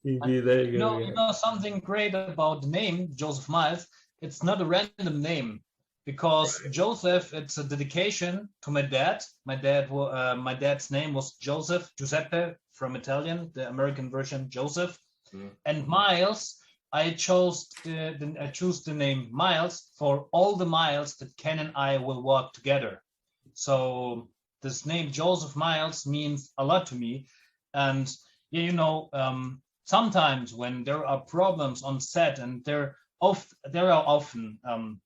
Indeed, there you go. You know something great about the name Joseph Miles. It's not a random name because Joseph. It's a dedication to my dad. My dad's name was Joseph Giuseppe from Italian, the American version Joseph, and Miles. I chose the name Miles for all the miles that Ken and I will walk together. So this name Joseph Miles means a lot to me, and sometimes when there are problems on set, and there are often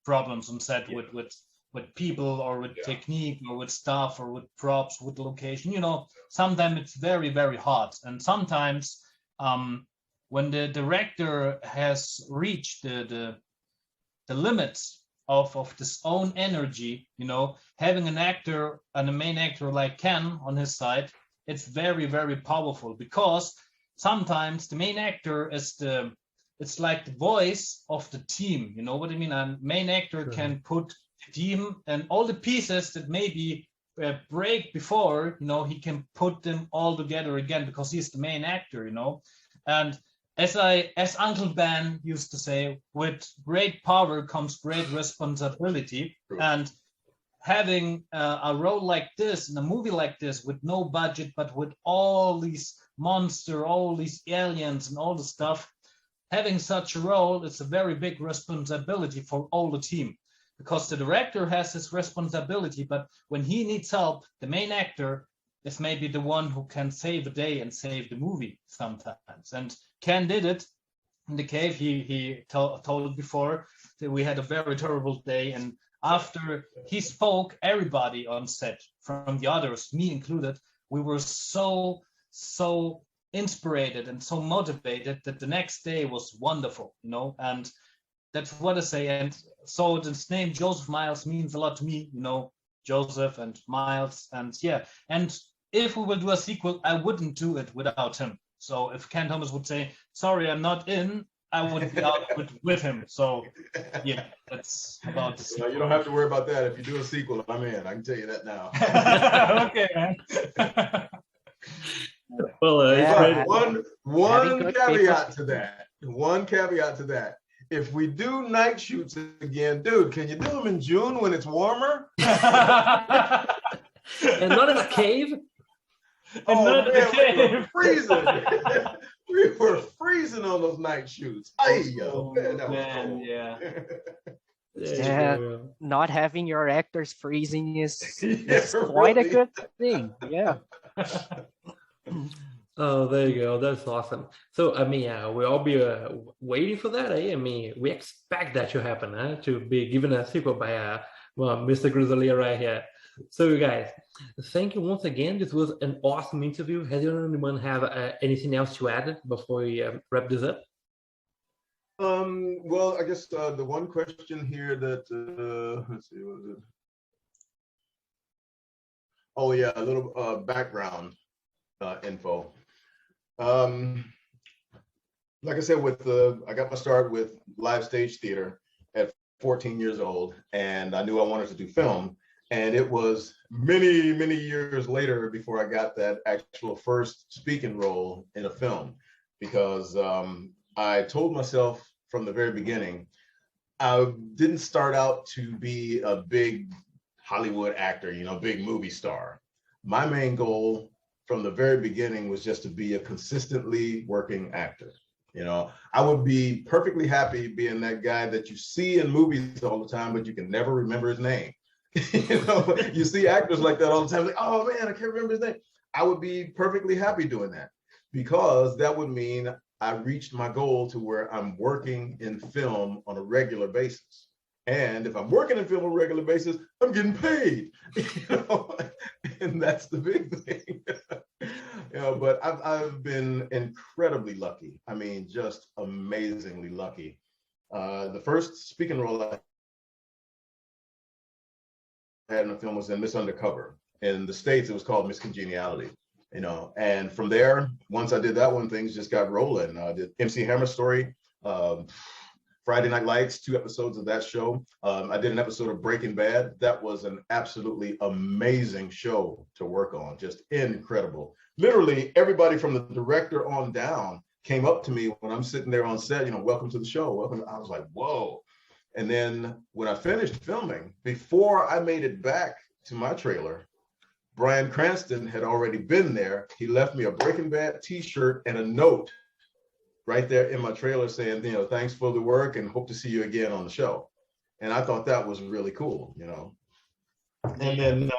problems on set with people or with technique or with staff or with props, with location. Sometimes it's very, very hard, and sometimes when the director has reached the limits of his own energy, having an actor and a main actor like Ken on his side, it's very, very powerful, because sometimes the main actor it's like the voice of the team. You know what I mean? A main actor can put the team and all the pieces that maybe break before, he can put them all together again, because he's the main actor, and as Uncle Ben used to say, with great power comes great responsibility. And having a role like this in a movie like this, with no budget, but with all these monsters, all these aliens and all the stuff, having such a role, it's a very big responsibility for all the team, because the director has his responsibility, but when he needs help, the main actor is maybe the one who can save a day and save the movie sometimes. And Ken did it in the cave. He told before that we had a very terrible day, and after he spoke, everybody on set, from the others, me included, we were so inspired and so motivated that the next day was wonderful, and that's what I say. And so this name Joseph Miles means a lot to me, Joseph and Miles, and and if we will do a sequel, I wouldn't do it without him. So if Ken Thomas would say, sorry, I'm not in, I would be out with him. So that's about the sequel. You don't have to worry about that. If you do a sequel, I'm in. I can tell you that now. Okay, man. Well, one caveat to that. One caveat to that. If we do night shoots again, dude, can you do them in June when it's warmer? And not in a cave? Man, we were freezing. We were freezing on those night shoots. Not having your actors freezing is quite a good thing. Yeah. Oh, there you go. That's awesome. So, we'll all be waiting for that. I mean, we expect that to happen, to be given a sequel by Mr. Grisolia right here. So, you guys, thank you once again. This was an awesome interview. Has anyone have anything else to add before we wrap this up? Well, I guess the one question here that let's see, what was it? Oh yeah, a little background info. Like I said, I got my start with live stage theater at 14 years old, and I knew I wanted to do film. And it was many, many years later before I got that actual first speaking role in a film, because I told myself from the very beginning, I didn't start out to be a big Hollywood actor, big movie star. My main goal from the very beginning was just to be a consistently working actor. I would be perfectly happy being that guy that you see in movies all the time, but you can never remember his name. You see actors like that all the time, like, oh man, I can't remember his name. I would be perfectly happy doing that, because that would mean I reached my goal to where I'm working in film on a regular basis. And if I'm working in film on a regular basis, I'm getting paid, and that's the big thing. But I've been incredibly lucky. I mean, just amazingly lucky. The first speaking role I had in a film was in Miss Undercover. In the States, it was called Miss Congeniality. And from there, once I did that one, things just got rolling. I did MC Hammer Story, Friday Night Lights, 2 episodes of that show. I did an episode of Breaking Bad. That was an absolutely amazing show to work on, just incredible. Literally everybody from the director on down came up to me when I'm sitting there on set, you know, welcome to the show, welcome. I was like, whoa. And then when I finished filming, before I made it back to my trailer, Bryan Cranston had already been there. He left me a Breaking Bad t-shirt and a note right there in my trailer saying, you know, thanks for the work and hope to see you again on the show. And I thought that was really cool, you know. And then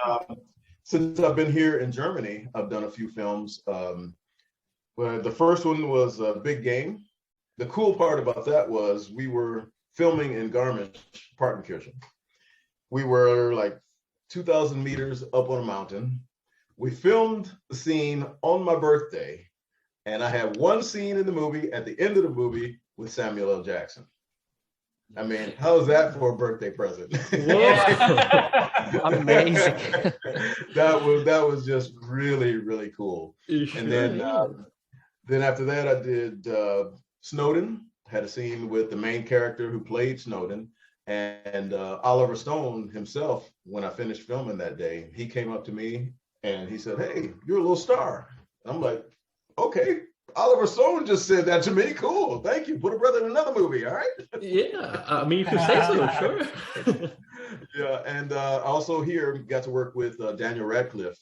since I've been here in Germany, I've done a few films. Well, the first one was Big Game. The cool part about that was we were filming in Garmisch-Partenkirchen. We were like 2,000 meters up on a mountain. We filmed the scene on my birthday, and I had one scene in the movie at the end of the movie with Samuel L. Jackson. I mean, how's that for a birthday present? Amazing. that was just really, really cool. And then after that, I did Snowden. Had a scene with the main character who played Snowden, and Oliver Stone himself. When I finished filming that day, he came up to me and he said, "Hey, you're a little star." I'm like, "Okay." Oliver Stone just said that to me. Cool, thank you. Put a brother in another movie, all right? Yeah, I mean, if you say so, sure. Yeah, and also here got to work with Daniel Radcliffe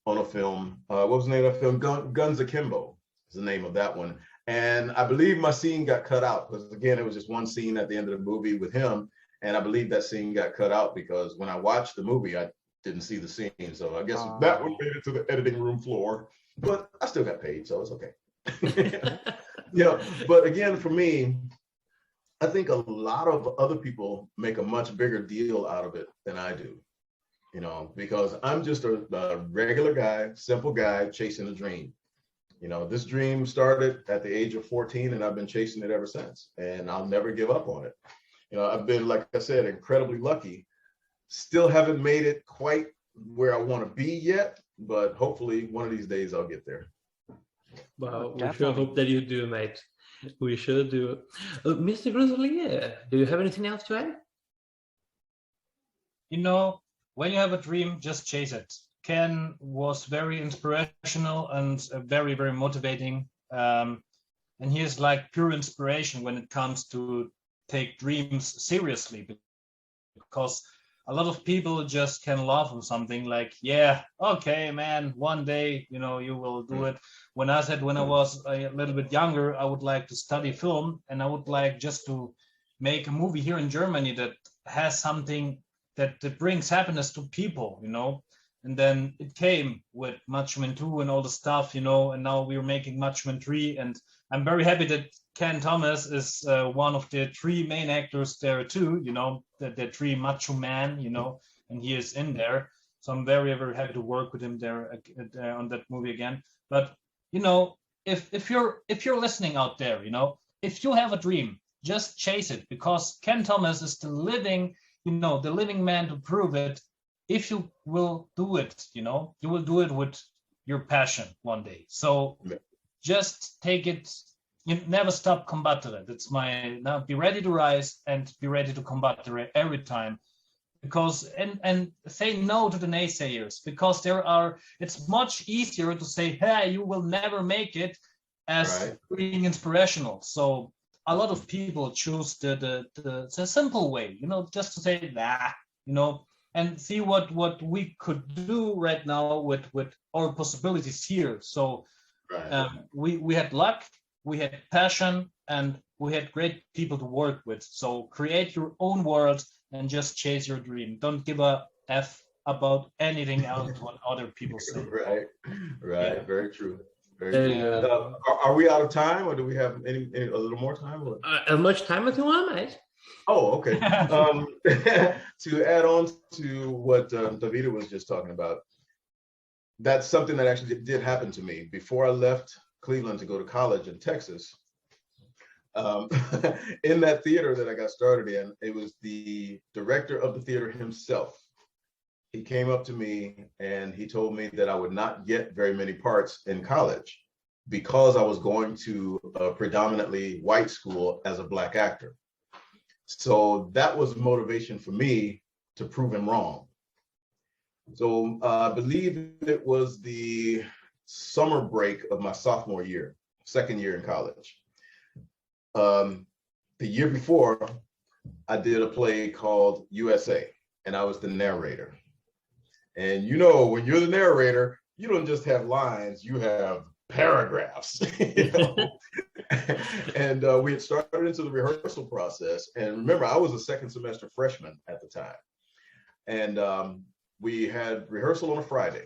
on a film. What was the name of the film? Guns Akimbo is the name of that one. And I believe my scene got cut out because, again, it was just one scene at the end of the movie with him. And I believe that scene got cut out because when I watched the movie, I didn't see the scene. So I guess that one made it to the editing room floor. But I still got paid, so it's okay. Yeah, but again, for me, I think a lot of other people make a much bigger deal out of it than I do, you know, because I'm just a regular guy, simple guy chasing a dream. You know, this dream started at the age of 14 and I've been chasing it ever since, and I'll never give up on it. You know, I've been, like I said, incredibly lucky. Still haven't made it quite where I want to be yet, but hopefully one of these days I'll get there. Well, we sure hope that you do, mate. We sure do. Mr. Grisolia, do you have anything else to add? You know, when you have a dream, just chase it. Ken was very inspirational and very, very motivating. And he is like pure inspiration when it comes to take dreams seriously, because a lot of people just can laugh on something like, yeah, okay, man, one day, you know, you will do it. When I said when I was a little bit younger, I would like to study film and I would like just to make a movie here in Germany that has something that brings happiness to people, you know. And then it came with Matchman 2 and all the stuff, you know, and now we're making Matchman 3. And I'm very happy that Ken Thomas is one of the three main actors there too, you know, the three macho man, you know, and he is in there. So I'm very, very happy to work with him there on that movie again. But, you know, if you're listening out there, you know, if you have a dream, just chase it, because Ken Thomas is the living, you know, the living man to prove it. If you will do it, you know, you will do it with your passion one day. So just take it. You never stop combating it. It's now be ready to rise and be ready to combat it every time, because and say no to the naysayers, because it's much easier to say, hey, you will never make it, as being inspirational. So a lot of people choose the simple way, you know, just to say that, you know, and see what we could do right now with our possibilities here. So we had luck, we had passion, and we had great people to work with. So create your own world and just chase your dream. Don't give a F about anything else what other people say. Right. Yeah. Very true. Are we out of time, or do we have a little more time? As much time as you want, mate. Oh, okay. To add on to what Davide was just talking about, that's something that actually did happen to me before I left Cleveland to go to college in Texas. In that theater that I got started in, it was the director of the theater himself. He came up to me and he told me that I would not get very many parts in college because I was going to a predominantly white school as a Black actor. So that was motivation for me to prove him wrong. So I believe it was the summer break of my sophomore year. second year in college. The year before, I did a play called USA, and I was the narrator. And you know, when you're the narrator, you don't just have lines, you have paragraphs. You know? And we had started into the rehearsal process. And remember, I was a second semester freshman at the time. And we had rehearsal on a Friday.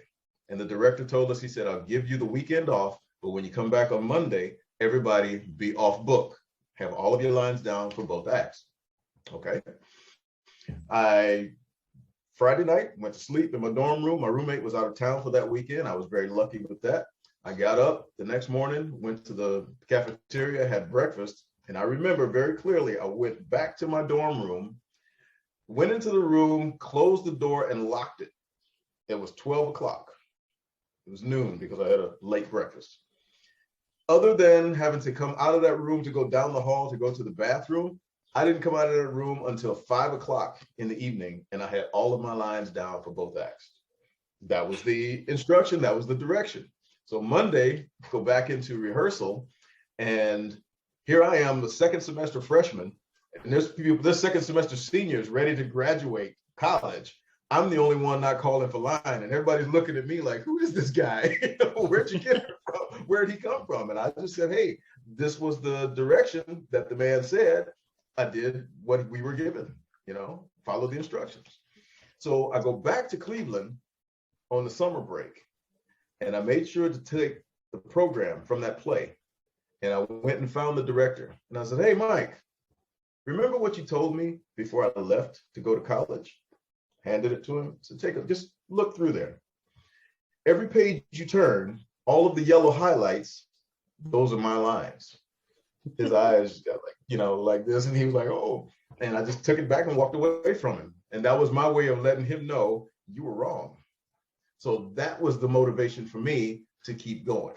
And the director told us, he said, I'll give you the weekend off, but when you come back on Monday, everybody be off book. Have all of your lines down for both acts. Okay. Friday night, went to sleep in my dorm room. My roommate was out of town for that weekend. I was very lucky with that. I got up the next morning, went to the cafeteria, had breakfast, and I remember very clearly, I went back to my dorm room, went into the room, closed the door, and locked it. It was 12 o'clock. It was noon because I had a late breakfast. Other than having to come out of that room to go down the hall to go to the bathroom, I didn't come out of that room until 5 o'clock in the evening, and I had all of my lines down for both acts. That was the instruction, that was the direction. So Monday, go back into rehearsal, and here I am, the second semester freshman, and there's second semester seniors ready to graduate college. I'm the only one not calling for line, and everybody's looking at me like, who is this guy? Where'd you get it from? Where'd he come from? And I just said, hey, this was the direction that the man said. I did what we were given, follow the instructions. So I go back to Cleveland on the summer break, and I made sure to take the program from that play. And I went and found the director, and I said, hey, Mike, remember what you told me before I left to go to college? Handed it to him. So just look through there. Every page you turn, all of the yellow highlights, those are my lines. His eyes got like this, and he was like, oh, and I just took it back and walked away from him. And that was my way of letting him know you were wrong. So that was the motivation for me to keep going.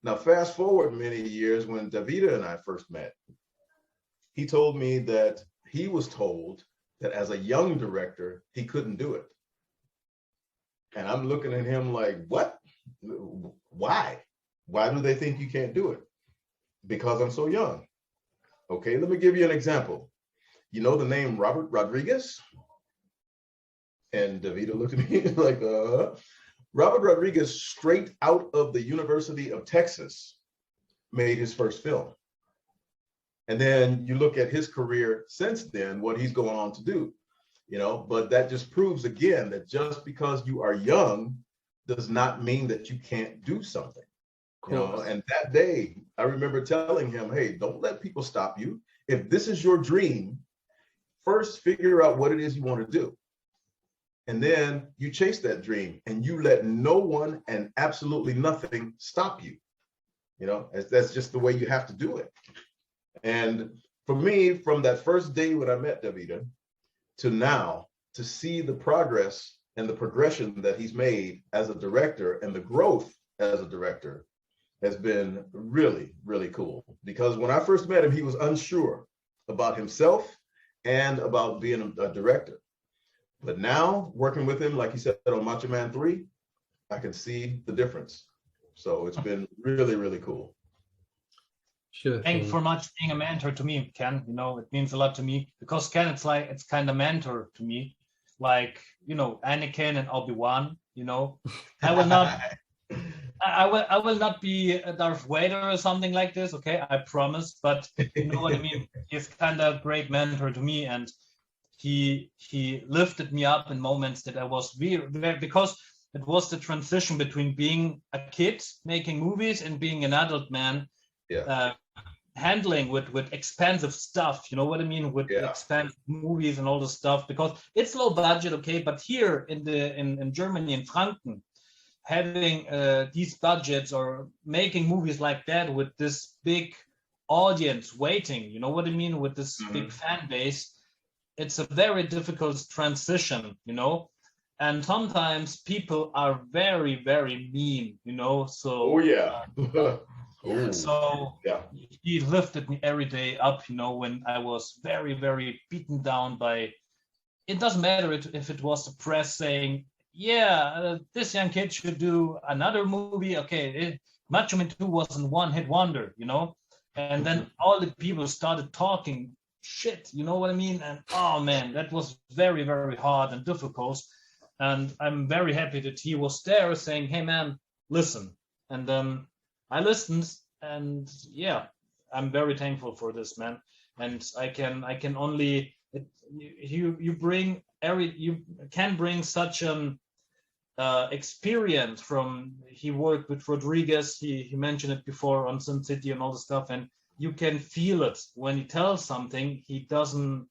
Now, fast forward many years, when Davide and I first met, he told me that he was told that as a young director, he couldn't do it. And I'm looking at him like, what? Why? Why do they think you can't do it? Because I'm so young. Okay, let me give you an example. You know the name Robert Rodriguez? And Davide looked at me like, Robert Rodriguez, straight out of the University of Texas, made his first film. And then you look at his career since then, what he's going on to do, but that just proves again that just because you are young does not mean that you can't do something. And that day, I remember telling him, hey, don't let people stop you. If this is your dream, first figure out what it is you want to do. And then you chase that dream, and you let no one and absolutely nothing stop you. That's just the way you have to do it. And for me, from that first day when I met Davide to now, to see the progress and the progression that he's made as a director and the growth as a director has been really, really cool. Because when I first met him, he was unsure about himself and about being a director. But now, working with him, like he said on Macho Man 3, I can see the difference. So it's been really, really cool. Sure. Thank you for much being a mentor to me, Ken. It means a lot to me, because Ken, it's kind of mentor to me, like Anakin and Obi-Wan. I will not be a Darth Vader or something like this. Okay, I promise. But you know what I mean. He's kind of a great mentor to me, and he lifted me up in moments that I was very, because it was the transition between being a kid making movies and being an adult man. Yeah. Handling with expensive stuff, you know what I mean, with expensive movies and all the stuff, because it's low budget, okay, but here in Germany, in Franken, having these budgets or making movies like that with this big audience waiting, you know what I mean, with this big fan base, it's a very difficult transition, and sometimes people are very, very mean, so so he lifted me every day up, when I was very, very beaten down by, it doesn't matter if it was the press saying, this young kid should do another movie. Okay, Macho Man 2 was a one-hit wonder, you know, and then all the people started talking shit, you know what I mean? And oh man, that was very, very hard and difficult. And I'm very happy that he was there saying, hey man, listen. And I listened, and yeah, I'm very thankful for this, man. And I can only you can bring such an experience from. He worked with Rodriguez. He mentioned it before on Sin City and all the stuff, and you can feel it when he tells something. He doesn't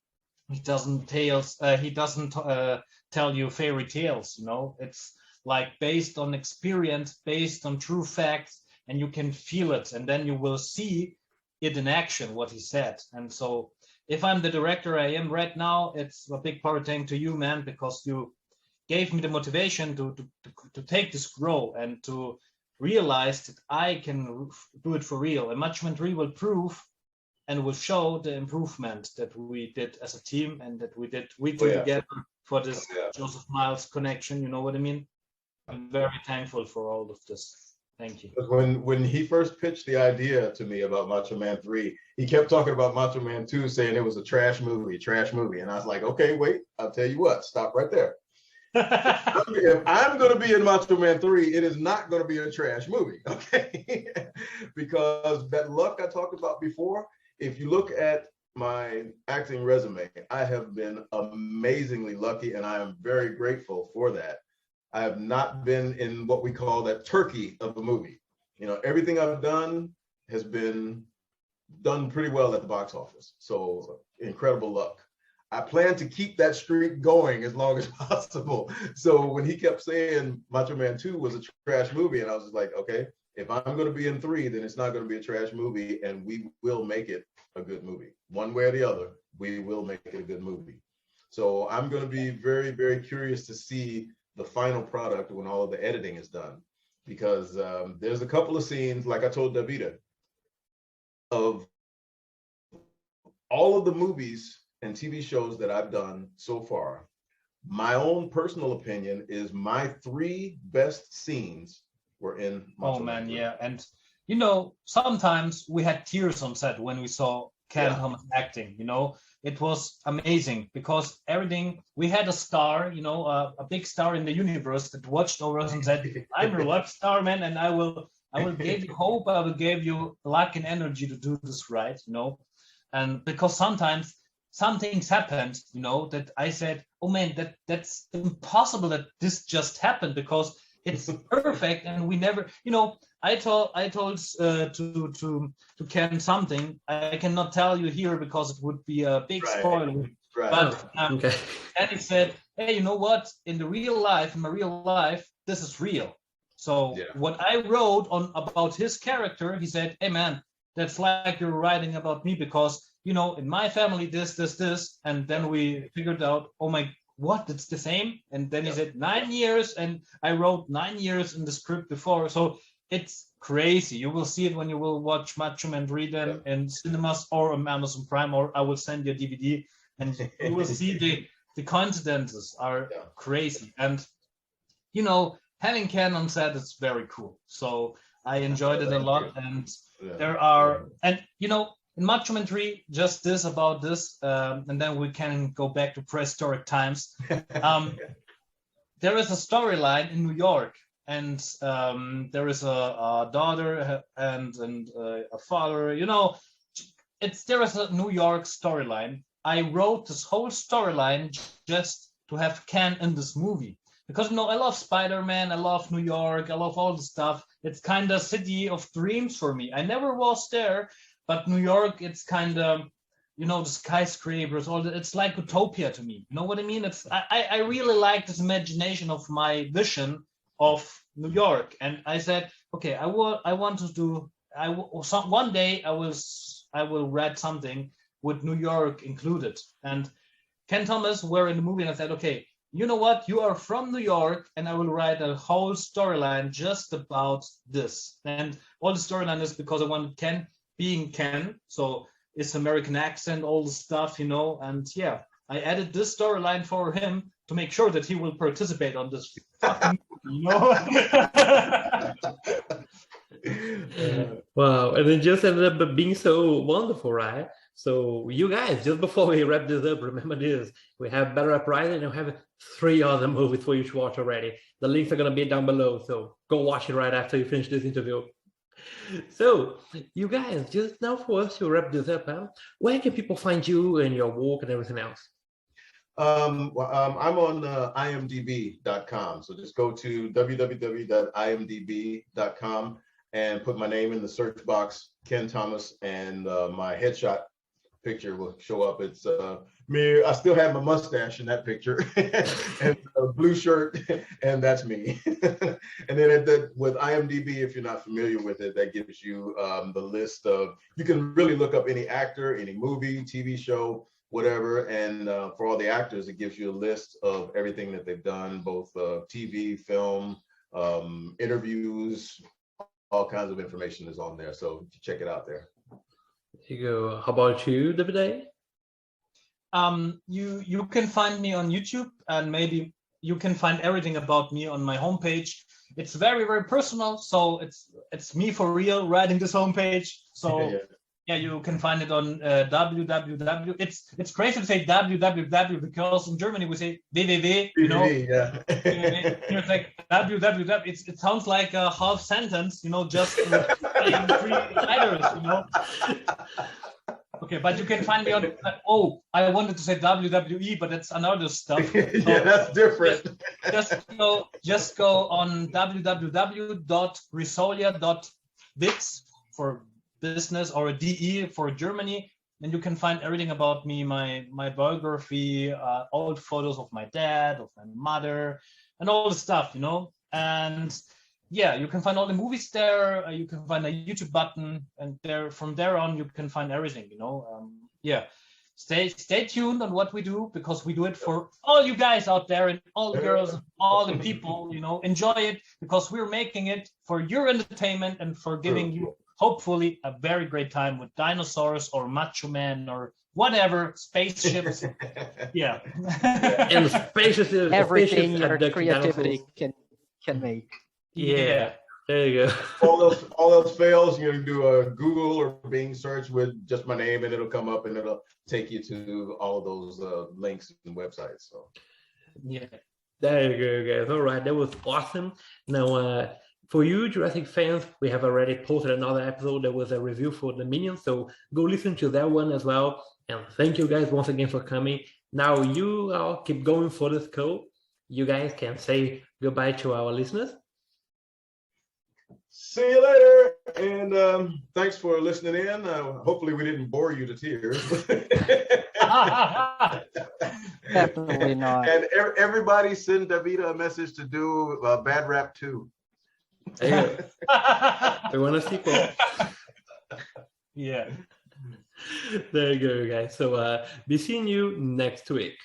tell you fairy tales. You know, it's like based on experience, based on true facts, and you can feel it, and then you will see it in action, what he said. And so if I'm the director I am right now, it's a big part thanks to you, man, because you gave me the motivation to take this grow and to realize that I can do it for real. And Macho Man 3 will prove and will show the improvement that we did as a team and that we did together for this Joseph Miles connection. You know what I mean? I'm very thankful for all of this. Thank you. When he first pitched the idea to me about Macho Man 3, he kept talking about Macho Man 2, saying it was a trash movie. And I was like, okay, wait, I'll tell you what, stop right there. If I'm going to be in Macho Man 3, it is not going to be a trash movie, okay? Because that luck I talked about before, if you look at my acting resume, I have been amazingly lucky, and I am very grateful for that. I have not been in what we call that turkey of a movie. You know, everything I've done has been done pretty well at the box office. So incredible luck. I plan to keep that streak going as long as possible. So when he kept saying Macho Man 2 was a trash movie, and I was just like, okay, if I'm going to be in 3, then it's not going to be a trash movie, and we will make it a good movie. One way or the other, we will make it a good movie. So I'm going to be very, very curious to see the final product when all of the editing is done, because there's a couple of scenes, like I told Davide, of all of the movies and TV shows that I've done so far. My own personal opinion is my 3 best scenes were in Macho Man 3. Yeah. And you know, sometimes we had tears on set when we saw Ken Thomas acting, you know. It was amazing because everything, we had a star, you know, a big star in the universe that watched over us and said, I'm a rock star, man, and I will give you hope, I will give you luck and energy to do this right, you know. And because sometimes some things happened, you know, that I said, oh man, that's impossible that this just happened, because it's perfect and we never, you know. I told to Ken something I cannot tell you here because it would be a big spoiler. Right. But and he said, hey, you know what? In my real life, this is real. So what I wrote about his character, he said, hey man, that's like you're writing about me, because you know, in my family, this, and then we figured out, oh my, what? It's the same. And then he said 9 years, and I wrote 9 years in the script before. So it's crazy. You will see it when you will watch Macho Man 3 then in cinemas or on Amazon Prime, or I will send you a DVD, and you will see the coincidences are crazy. And you know, having Ken on set is very cool. So I enjoyed it a lot. And there are, and you know, in Macho Man 3, just this about this, and then we can go back to prehistoric times. There is a storyline in New York. And there is a daughter and a father. You know, there is a New York storyline. I wrote this whole storyline just to have Ken in this movie, because you know, I love Spider-Man, I love New York, I love all the stuff. It's kind of city of dreams for me. I never was there, but New York, it's kind of, you know, the skyscrapers, it's like utopia to me. You know what I mean? I really like this imagination of my vision of New York, and I said, okay, one day I will write something with New York included. And Ken Thomas were in the movie, and I said, okay, you know what? You are from New York, and I will write a whole storyline just about this. And all the storyline is because I wanted Ken being Ken, so it's American accent, all the stuff, you know. And yeah, I added this storyline for him to make sure that he will participate on this fucking, you know. Wow, and it just ended up being so wonderful, right? So you guys, just before we wrap this up, remember this: we have Better Uprising and we have 3 other movies for you to watch already. The links are gonna be down below, so go watch it right after you finish this interview. So, you guys, just now for us to wrap this up, where can people find you and your work and everything else? I'm on imdb.com. So just go to www.imdb.com and put my name in the search box, Ken Thomas, and my headshot picture will show up. It's me. I still have my mustache in that picture and a blue shirt, and that's me. And then with IMDb, if you're not familiar with it, that gives you the list of, you can really look up any actor, any movie, TV show, whatever. And for all the actors, it gives you a list of everything that they've done, both TV, film, interviews, all kinds of information is on there. So check it out there. There you go. How about you, Davide? You can find me on YouTube, and maybe you can find everything about me on my homepage. It's very, very personal, so it's me for real writing this homepage. So yeah, you can find it on www. It's crazy to say www because in Germany we say www. You know, it's like www. It sounds like a half sentence, you know, just with 3 letters, you know. Okay, but you can find me on. Oh, I wanted to say WWE, but that's another stuff. Yeah, that's different. Just go on www.grisolia.biz for business, or a DE for Germany, and you can find everything about me, my biography, old photos of my dad, of my mother, and all the stuff, you know. And yeah, you can find all the movies there. You can find a YouTube button, and from there on you can find everything, you know. Yeah, stay tuned on what we do, because we do it for all you guys out there, and all the girls, all the people, you know. Enjoy it, because we're making it for your entertainment and for giving you hopefully a very great time with dinosaurs or macho men or whatever, spaceships. Yeah. And spaceships, everything your creativity can make. Yeah, there you go. all else fails, you can do a Google or Bing search with just my name, and it'll come up, and it'll take you to all of those links and websites. So yeah, there you go, guys. All right, that was awesome. Now, for you Jurassic fans, we have already posted another episode. There was a review for the Minions, so go listen to that one as well. And thank you guys once again for coming. Now you all keep going for the scope. You guys can say goodbye to our listeners. See you later, and thanks for listening in. Hopefully we didn't bore you to tears. Definitely not. And everybody send Davide a message to do Bad Rap 2. Hey, we want a sequel. Yeah. There you go, guys. So be seeing you next week.